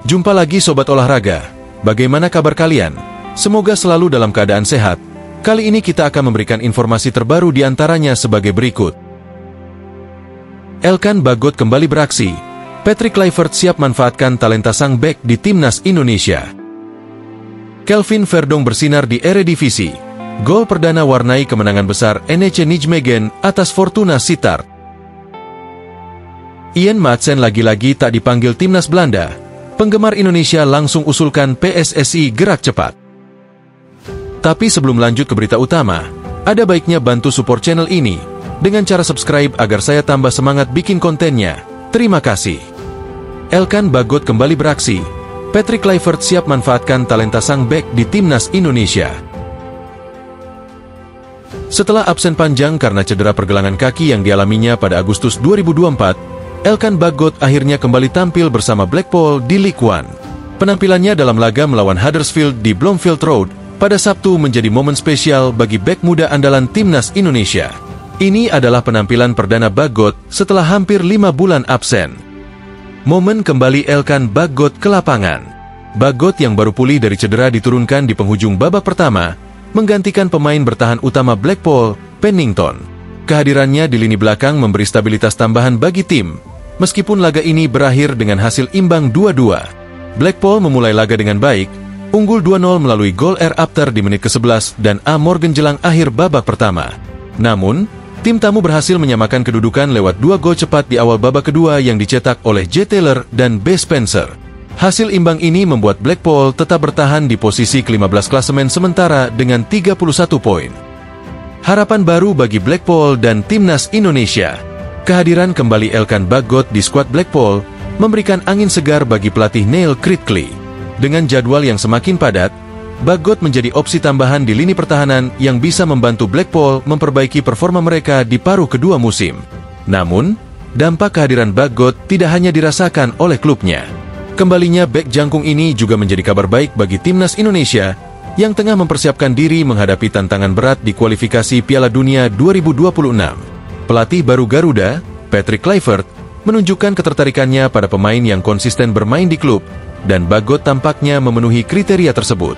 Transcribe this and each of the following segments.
Jumpa lagi Sobat Olahraga. Bagaimana kabar kalian? Semoga selalu dalam keadaan sehat. Kali ini kita akan memberikan informasi terbaru di antaranya sebagai berikut. Elkan Bagot kembali beraksi. Patrick Kluivert siap manfaatkan talenta sang bek di timnas Indonesia. Kelvin Verdonk bersinar di Eredivisie. Gol perdana warnai kemenangan besar NEC Nijmegen atas Fortuna Sittard. Ian Maatsen lagi-lagi tak dipanggil timnas Belanda. Penggemar Indonesia langsung usulkan PSSI gerak cepat. Tapi sebelum lanjut ke berita utama, ada baiknya bantu support channel ini dengan cara subscribe agar saya tambah semangat bikin kontennya. Terima kasih. Elkan Bagot kembali beraksi. Patrick Kluivert siap manfaatkan talenta sang bek di timnas Indonesia. Setelah absen panjang karena cedera pergelangan kaki yang dialaminya pada Agustus 2024, Elkan Bagot akhirnya kembali tampil bersama Blackpool di League One. Penampilannya dalam laga melawan Huddersfield di Bloomfield Road pada Sabtu menjadi momen spesial bagi bek muda andalan timnas Indonesia. Ini adalah penampilan perdana Bagot setelah hampir 5 bulan absen. Momen kembali Elkan Bagot ke lapangan. Bagot yang baru pulih dari cedera diturunkan di penghujung babak pertama, menggantikan pemain bertahan utama Blackpool, Pennington. Kehadirannya di lini belakang memberi stabilitas tambahan bagi tim. Meskipun laga ini berakhir dengan hasil imbang 2-2, Blackpool memulai laga dengan baik, unggul 2-0 melalui gol Apter di menit ke-11 dan A. Morgan jelang akhir babak pertama. Namun, tim tamu berhasil menyamakan kedudukan lewat 2 gol cepat di awal babak kedua yang dicetak oleh J. Taylor dan B. Spencer. Hasil imbang ini membuat Blackpool tetap bertahan di posisi ke-15 klasemen sementara dengan 31 poin. Harapan baru bagi Blackpool dan timnas Indonesia. Kehadiran kembali Elkan Bagot di skuad Blackpool memberikan angin segar bagi pelatih Neil Critchley. Dengan jadwal yang semakin padat, Bagot menjadi opsi tambahan di lini pertahanan yang bisa membantu Blackpool memperbaiki performa mereka di paruh kedua musim. Namun, dampak kehadiran Bagot tidak hanya dirasakan oleh klubnya. Kembalinya bek jangkung ini juga menjadi kabar baik bagi timnas Indonesia yang tengah mempersiapkan diri menghadapi tantangan berat di kualifikasi Piala Dunia 2026. Pelatih baru Garuda, Patrick Kluivert, menunjukkan ketertarikannya pada pemain yang konsisten bermain di klub, dan Bagot tampaknya memenuhi kriteria tersebut.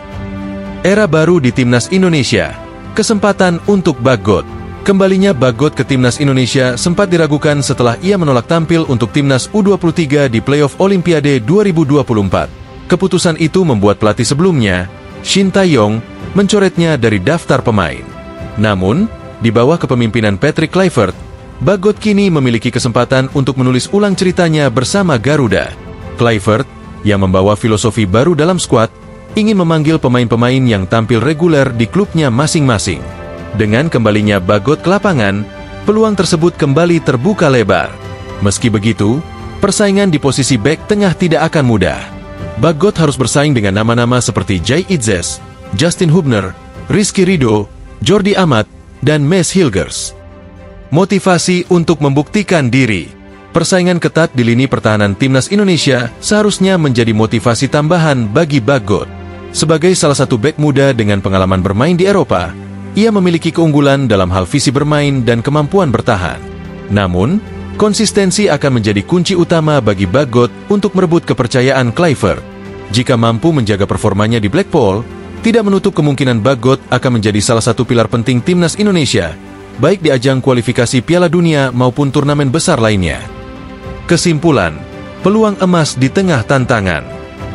Era baru di timnas Indonesia, kesempatan untuk Bagot. Kembalinya Bagot ke timnas Indonesia sempat diragukan setelah ia menolak tampil untuk timnas U23 di playoff Olimpiade 2024. Keputusan itu membuat pelatih sebelumnya, Shin Tae-yong, mencoretnya dari daftar pemain. Namun, di bawah kepemimpinan Patrick Kluivert, Bagot kini memiliki kesempatan untuk menulis ulang ceritanya bersama Garuda. Kluivert, yang membawa filosofi baru dalam skuad, ingin memanggil pemain-pemain yang tampil reguler di klubnya masing-masing. Dengan kembalinya Bagot ke lapangan, peluang tersebut kembali terbuka lebar. Meski begitu, persaingan di posisi bek tengah tidak akan mudah. Bagot harus bersaing dengan nama-nama seperti Jai Itzes, Justin Hubner, Rizky Ridho, Jordi Amat, dan Mes Hilgers. Motivasi untuk membuktikan diri. Persaingan ketat di lini pertahanan timnas Indonesia seharusnya menjadi motivasi tambahan bagi Bagot. Sebagai salah satu bek muda dengan pengalaman bermain di Eropa, ia memiliki keunggulan dalam hal visi bermain dan kemampuan bertahan. Namun, konsistensi akan menjadi kunci utama bagi Bagot untuk merebut kepercayaan Kluivert. Jika mampu menjaga performanya di Blackpool, tidak menutup kemungkinan Bagot akan menjadi salah satu pilar penting timnas Indonesia, baik di ajang kualifikasi Piala Dunia maupun turnamen besar lainnya. Kesimpulan, peluang emas di tengah tantangan.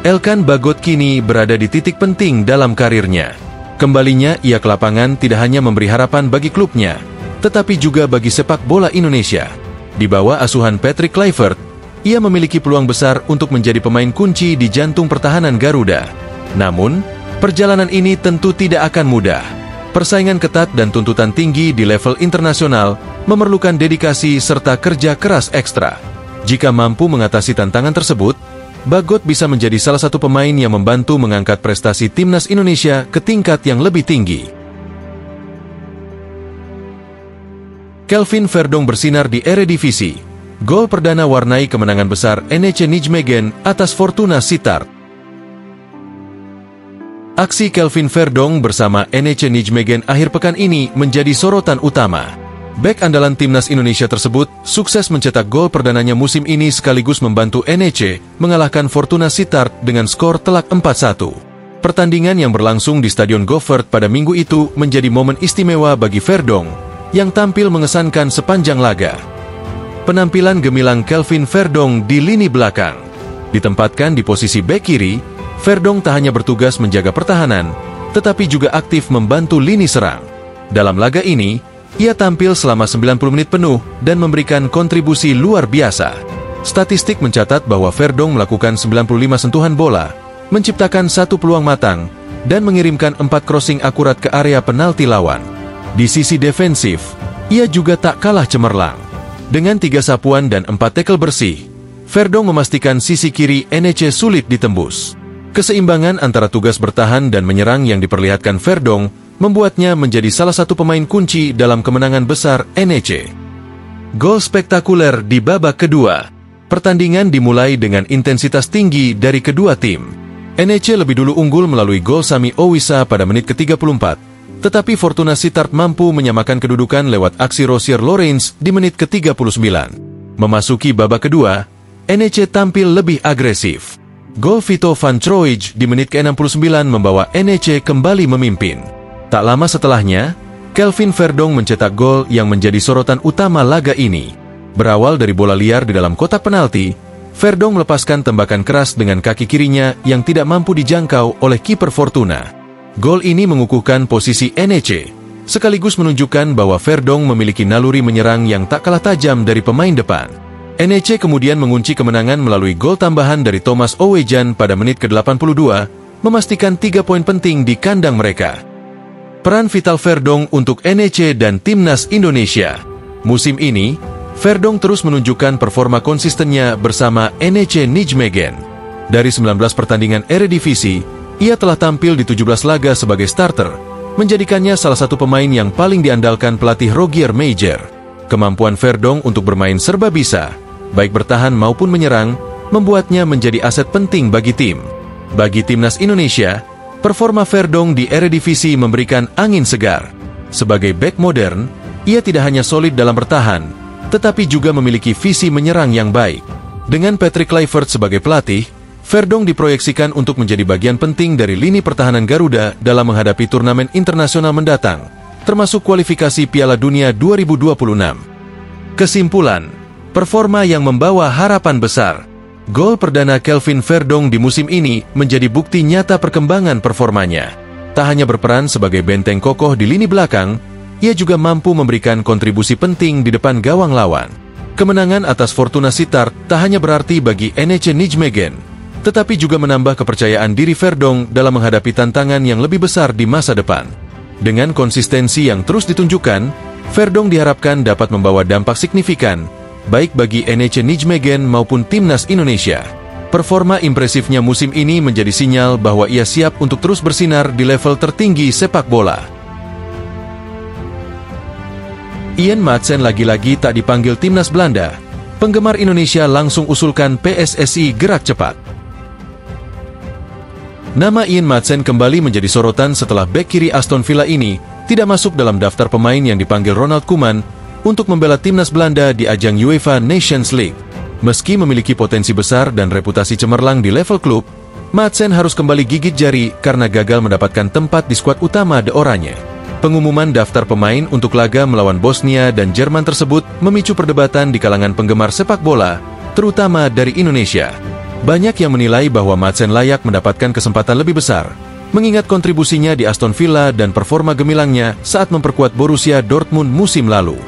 Elkan Bagot kini berada di titik penting dalam karirnya. Kembalinya ia ke lapangan tidak hanya memberi harapan bagi klubnya, tetapi juga bagi sepak bola Indonesia. Di bawah asuhan Patrick Kluivert, ia memiliki peluang besar untuk menjadi pemain kunci di jantung pertahanan Garuda. Namun, perjalanan ini tentu tidak akan mudah. Persaingan ketat dan tuntutan tinggi di level internasional memerlukan dedikasi serta kerja keras ekstra. Jika mampu mengatasi tantangan tersebut, Bagot bisa menjadi salah satu pemain yang membantu mengangkat prestasi timnas Indonesia ke tingkat yang lebih tinggi. Kelvin Verdonk bersinar di Eredivisie. Gol perdana warnai kemenangan besar NEC Nijmegen atas Fortuna Sittard. Aksi Kelvin Verdonk bersama NEC Nijmegen akhir pekan ini menjadi sorotan utama. Bek andalan timnas Indonesia tersebut sukses mencetak gol perdananya musim ini sekaligus membantu NEC mengalahkan Fortuna Sittard dengan skor telak 4-1. Pertandingan yang berlangsung di Stadion Goffert pada minggu itu menjadi momen istimewa bagi Verdong yang tampil mengesankan sepanjang laga. Penampilan gemilang Kelvin Verdong di lini belakang. Ditempatkan di posisi bek kiri, Verdong tak hanya bertugas menjaga pertahanan, tetapi juga aktif membantu lini serang. Dalam laga ini, ia tampil selama 90 menit penuh dan memberikan kontribusi luar biasa. Statistik mencatat bahwa Verdong melakukan 95 sentuhan bola, menciptakan 1 peluang matang, dan mengirimkan 4 crossing akurat ke area penalti lawan. Di sisi defensif, ia juga tak kalah cemerlang. Dengan 3 sapuan dan 4 tackle bersih, Verdong memastikan sisi kiri NEC sulit ditembus. Keseimbangan antara tugas bertahan dan menyerang yang diperlihatkan Verdong membuatnya menjadi salah satu pemain kunci dalam kemenangan besar NEC. Gol spektakuler di babak kedua. Pertandingan dimulai dengan intensitas tinggi dari kedua tim. NEC lebih dulu unggul melalui gol Sami Owisa pada menit ke-34, tetapi Fortuna Sittard mampu menyamakan kedudukan lewat aksi Rosier Lawrence di menit ke-39. Memasuki babak kedua, NEC tampil lebih agresif. Gol Vito van Troij di menit ke-69 membawa NEC kembali memimpin. Tak lama setelahnya, Kelvin Verdong mencetak gol yang menjadi sorotan utama laga ini. Berawal dari bola liar di dalam kotak penalti, Verdong melepaskan tembakan keras dengan kaki kirinya yang tidak mampu dijangkau oleh kiper Fortuna. Gol ini mengukuhkan posisi NEC, sekaligus menunjukkan bahwa Verdong memiliki naluri menyerang yang tak kalah tajam dari pemain depan. NEC kemudian mengunci kemenangan melalui gol tambahan dari Thomas Owejan pada menit ke-82, memastikan 3 poin penting di kandang mereka. Peran vital Verdong untuk NEC dan Timnas Indonesia. Musim ini, Verdong terus menunjukkan performa konsistennya bersama NEC Nijmegen. Dari 19 pertandingan Eredivisie, ia telah tampil di 17 laga sebagai starter, menjadikannya salah satu pemain yang paling diandalkan pelatih Rogier Meijer. Kemampuan Verdong untuk bermain serba bisa, baik bertahan maupun menyerang, membuatnya menjadi aset penting bagi tim. Bagi Timnas Indonesia, performa Verdong di Eredivisie memberikan angin segar. Sebagai bek modern, ia tidak hanya solid dalam bertahan, tetapi juga memiliki visi menyerang yang baik. Dengan Patrick Kluivert sebagai pelatih, Verdong diproyeksikan untuk menjadi bagian penting dari lini pertahanan Garuda dalam menghadapi turnamen internasional mendatang, termasuk kualifikasi Piala Dunia 2026. Kesimpulan, performa yang membawa harapan besar. Gol perdana Kelvin Verdong di musim ini menjadi bukti nyata perkembangan performanya. Tak hanya berperan sebagai benteng kokoh di lini belakang, ia juga mampu memberikan kontribusi penting di depan gawang lawan. Kemenangan atas Fortuna Sittard tak hanya berarti bagi NEC Nijmegen, tetapi juga menambah kepercayaan diri Verdong dalam menghadapi tantangan yang lebih besar di masa depan. Dengan konsistensi yang terus ditunjukkan, Verdong diharapkan dapat membawa dampak signifikan, baik bagi NEC Nijmegen maupun Timnas Indonesia. Performa impresifnya musim ini menjadi sinyal bahwa ia siap untuk terus bersinar di level tertinggi sepak bola. Ian Maatsen lagi-lagi tak dipanggil Timnas Belanda. Penggemar Indonesia langsung usulkan PSSI gerak cepat. Nama Ian Maatsen kembali menjadi sorotan setelah bek kiri Aston Villa ini tidak masuk dalam daftar pemain yang dipanggil Ronald Koeman untuk membela Timnas Belanda di ajang UEFA Nations League. Meski memiliki potensi besar dan reputasi cemerlang di level klub, Maatsen harus kembali gigit jari karena gagal mendapatkan tempat di skuad utama The Oranje. Pengumuman daftar pemain untuk laga melawan Bosnia dan Jerman tersebut memicu perdebatan di kalangan penggemar sepak bola, terutama dari Indonesia. Banyak yang menilai bahwa Maatsen layak mendapatkan kesempatan lebih besar, mengingat kontribusinya di Aston Villa dan performa gemilangnya saat memperkuat Borussia Dortmund musim lalu.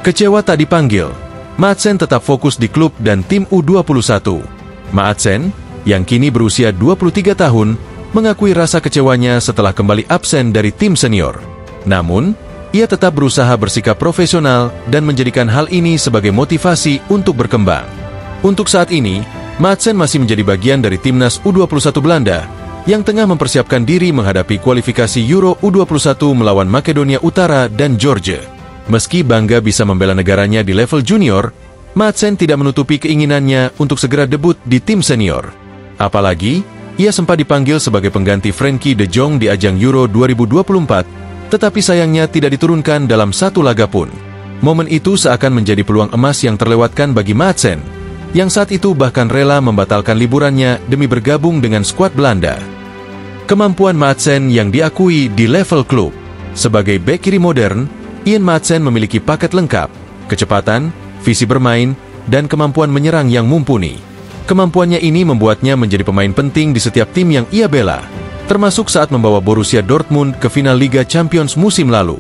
Kecewa tak dipanggil, Maatsen tetap fokus di klub dan tim U21. Maatsen, yang kini berusia 23 tahun, mengakui rasa kecewanya setelah kembali absen dari tim senior. Namun, ia tetap berusaha bersikap profesional dan menjadikan hal ini sebagai motivasi untuk berkembang. Untuk saat ini, Maatsen masih menjadi bagian dari timnas U21 Belanda yang tengah mempersiapkan diri menghadapi kualifikasi Euro U21 melawan Makedonia Utara dan Georgia. Meski bangga bisa membela negaranya di level junior, Maatsen tidak menutupi keinginannya untuk segera debut di tim senior. Apalagi, ia sempat dipanggil sebagai pengganti Frenkie de Jong di ajang Euro 2024, tetapi sayangnya tidak diturunkan dalam satu laga pun. Momen itu seakan menjadi peluang emas yang terlewatkan bagi Madsen, yang saat itu bahkan rela membatalkan liburannya demi bergabung dengan skuad Belanda. Kemampuan Madsen yang diakui di level klub. Sebagai bek kiri modern, Ian Madsen memiliki paket lengkap, kecepatan, visi bermain, dan kemampuan menyerang yang mumpuni. Kemampuannya ini membuatnya menjadi pemain penting di setiap tim yang ia bela, termasuk saat membawa Borussia Dortmund ke final Liga Champions musim lalu.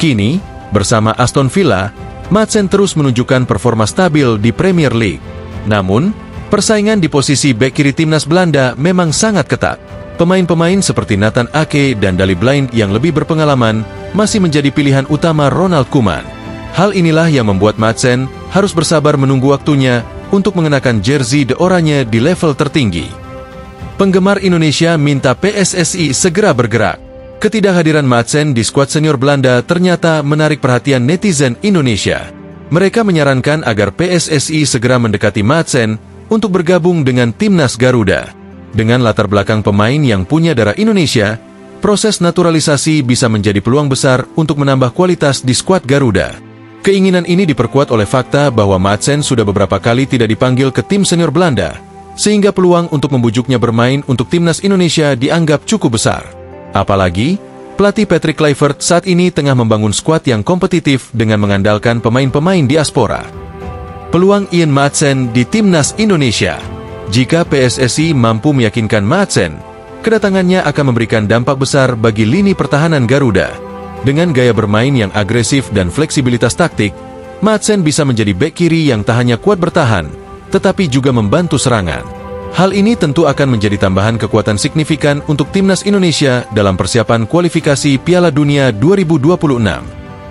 Kini, bersama Aston Villa, Madsen terus menunjukkan performa stabil di Premier League. Namun, persaingan di posisi bek kiri timnas Belanda memang sangat ketat. Pemain-pemain seperti Nathan Ake dan Daley Blind yang lebih berpengalaman masih menjadi pilihan utama Ronald Koeman. Hal inilah yang membuat Madsen harus bersabar menunggu waktunya untuk mengenakan jersey de oranye di level tertinggi. Penggemar Indonesia minta PSSI segera bergerak. Ketidakhadiran Madsen di skuad senior Belanda ternyata menarik perhatian netizen Indonesia. Mereka menyarankan agar PSSI segera mendekati Madsen untuk bergabung dengan timnas Garuda. Dengan latar belakang pemain yang punya darah Indonesia, proses naturalisasi bisa menjadi peluang besar untuk menambah kualitas di skuad Garuda. Keinginan ini diperkuat oleh fakta bahwa Madsen sudah beberapa kali tidak dipanggil ke tim senior Belanda, sehingga peluang untuk membujuknya bermain untuk timnas Indonesia dianggap cukup besar. Apalagi, pelatih Patrick Kluivert saat ini tengah membangun skuad yang kompetitif dengan mengandalkan pemain-pemain diaspora. Peluang Ian Madsen di timnas Indonesia. Jika PSSI mampu meyakinkan Madsen, kedatangannya akan memberikan dampak besar bagi lini pertahanan Garuda. Dengan gaya bermain yang agresif dan fleksibilitas taktik, Madsen bisa menjadi bek kiri yang tak hanya kuat bertahan, tetapi juga membantu serangan. Hal ini tentu akan menjadi tambahan kekuatan signifikan untuk timnas Indonesia dalam persiapan kualifikasi Piala Dunia 2026.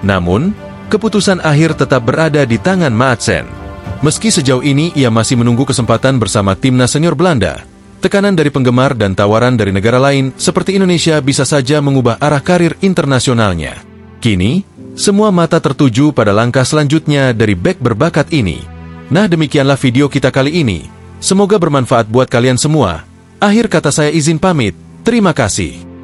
Namun, keputusan akhir tetap berada di tangan Madsen. Meski sejauh ini ia masih menunggu kesempatan bersama timnas senior Belanda, tekanan dari penggemar dan tawaran dari negara lain seperti Indonesia bisa saja mengubah arah karir internasionalnya. Kini, semua mata tertuju pada langkah selanjutnya dari bek berbakat ini. Nah, demikianlah video kita kali ini. Semoga bermanfaat buat kalian semua. Akhir kata saya izin pamit. Terima kasih.